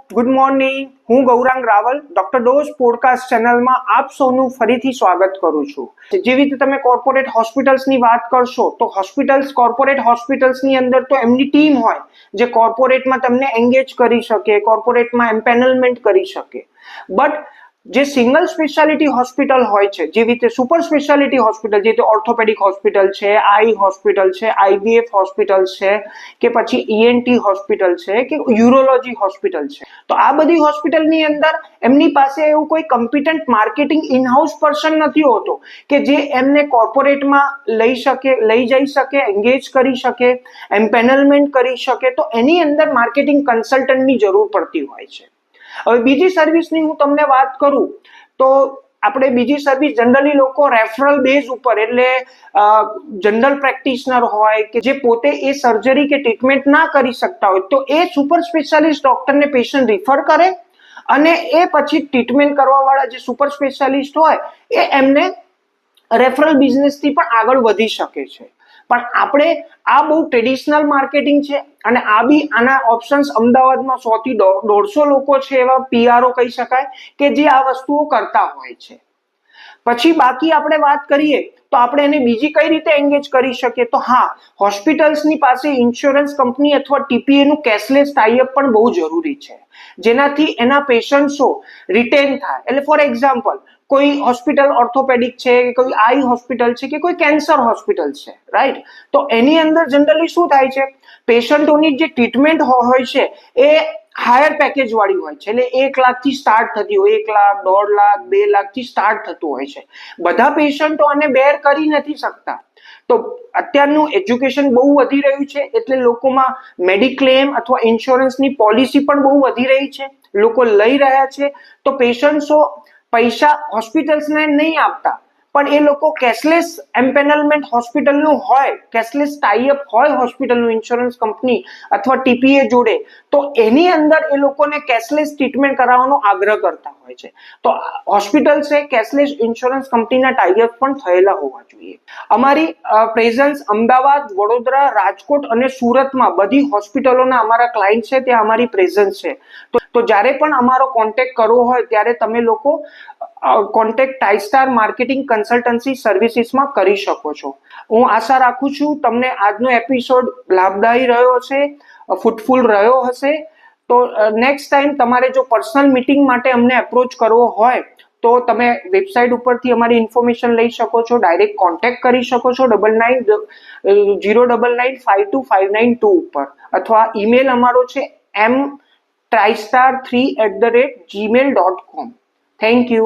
Good morning. હું Gaurang Raval doctor dose podcast ચેનલમાં આપ સૌનું ફરીથી સ્વાગત કરું છું. જેવી રીતે તમે કોર્પોરેટ હોસ્પિટલ્સની વાત કરશો તો કોર્પોરેટ હોસ્પિટલ્સની અંદર તો એમની ટીમ હોય જે કોર્પોરેટમાં તમને એન્ગેજ કરી શકે, કોર્પોરેટમાં એમ્પેનલમેન્ટ કરી શકે. બટ જે સિંગલ સ્પેશિયાલિટી હોસ્પિટલ હોય છે, જેવી રીતે સુપર સ્પેશિયાલિટી હોસ્પિટલ, જે રીતે ઓર્થોપેડિક હોસ્પિટલ છે, આઈ હોસ્પિટલ છે, આઈવીએફ હોસ્પિટલ છે, કે પછી ઈએનટી હોસ્પિટલ છે, કે યુરોલોજી હોસ્પિટલ છે, તો આ બધી હોસ્પિટલની અંદર એમની પાસે એવું કોઈ કમ્પિટન્ટ માર્કેટિંગ ઇનહાઉસ પર્સન નથી હોતો કે જે એમને કોર્પોરેટમાં લઈ જઈ શકે, એન્ગેજ કરી શકે, એમ્પેનલમેન્ટ કરી શકે. તો એની અંદર માર્કેટિંગ કન્સલ્ટન્ટની જરૂર પડતી હોય છે. હવે બીજી સર્વિસની હું તમને વાત કરું તો આપણે બીજી સર્વિસ જનરલી લોકો રેફરલ બેઝ ઉપર, એટલે જનરલ પ્રેક્ટિશનર હોય કે જે પોતે એ સર્જરી કે ટ્રીટમેન્ટ ના કરી શકતા હોય તો એ સુપર સ્પેશિયાલિસ્ટ ડોક્ટરને પેશન્ટ રિફર કરે અને એ પછી ટ્રીટમેન્ટ કરવા વાળા જે સુપર સ્પેશિયાલિસ્ટ હોય એ એમને રેફરલ બિઝનેસથી પણ આગળ વધી શકે છે. પણ આપણે આ બહુ ટ્રેડિશનલ માર્કેટિંગ છે અને આના ઓપ્શન્સ અમદાવાદમાં 100 થી 150 લોકો છે, એવા પીઆરઓ કહી શકાય કે જે આ વસ્તુઓ કરતા હોય છે. પછી બાકી આપણે વાત કરીએ તો આપણે એને બીજી કઈ રીતે એન્ગેજ કરી શકીએ, તો હા, હોસ્પિટલ્સની પાસે ઇન્સ્યોરન્સ કંપની અથવા ટીપીએ નું કેશલેસ ટાઈઅપ પણ બહુ જરૂરી છે, જેનાથી એના પેશન્ટ્સો રિટેન થાય. એટલે ફોર એક્ઝામ્પલ, કોઈ હોસ્પિટલ ઓર્થોપેડિક છે, કોઈ આઈ હોસ્પિટલ છે, કે કોઈ કેન્સર હોસ્પિટલ છે, રાઈટ? તો એની અંદર જનરલી શું થાય છે, પેશન્ટોની જે ટ્રીટમેન્ટ હોય છે એ હાયર પેકેજ વાળી હોય છે. એટલે 1 લાખ થી સ્ટાર્ટ થતી હોય, 1 લાખ, 1.5 લાખ, 2 લાખ થી સ્ટાર્ટ થતું હોય છે. બધા પેશન્ટો આને બેર કરી નથી શકતા. તો અત્યારનું એજ્યુકેશન બહુ વધી રહ્યું છે, એટલે લોકોમાં મેડિક્લેમ અથવા ઇન્સ્યોરન્સની પોલિસી પણ બહુ વધી રહી છે, લોકો લઈ રહ્યા છે. તો પેશન્ટ્સો પૈસા હોસ્પિટલ્સને નહીં આપતા, પણ એ લોકો કેશલેસ એમ્પેનલમેન્ટ હોસ્પિટલનું હોય, કેશલેસ ટાઈઅપ હોય હોસ્પિટલનું ઇન્સ્યોરન્સ કંપની અથવા ટીપીએ જોડે, તો એની અંદર એ લોકોને કેશલેસ ટ્રીટમેન્ટ કરાવવાનો આગ્રહ કરતા હોય છે. તો હોસ્પિટલ્સે કેશલેસ ઇન્સ્યોરન્સ કંપનીના ટાઈઅપ પણ થયેલા હોવા જોઈએ. અમારી પ્રેઝન્સ અમદાવાદ, વડોદરા, રાજકોટ અને સુરતમાં બધી હોસ્પિટલોના અમારા ક્લાયન્ટ છે, ત્યાં અમારી પ્રેઝન્સ છે. તો જ્યારે પણ અમારો કોન્ટેક્ટ કરવો હોય ત્યારે તમે લોકો કોન્ટેક્ટ ટાઈસ્ટાર માર્કેટિંગ કન્સલ્ટન્સી સર્વિસીસમાં કરી શકો છો. હું આશા રાખું છું તમને આજનો એપિસોડ લાભદાયી રહ્યો હશે, ફ્રૂટફુલ રહ્યો હશે. તો નેક્સ્ટ ટાઈમ તમારે જો પર્સનલ મીટિંગ માટે અમને એપ્રોચ કરવો હોય તો તમે વેબસાઇટ ઉપરથી અમારી ઇન્ફોર્મેશન લઈ શકો છો, ડાયરેક્ટ કોન્ટેક્ટ કરી શકો છો 9909952592 ઉપર, અથવા ઈમેલ અમારો છે mtristar3@gmail.com. Thank you.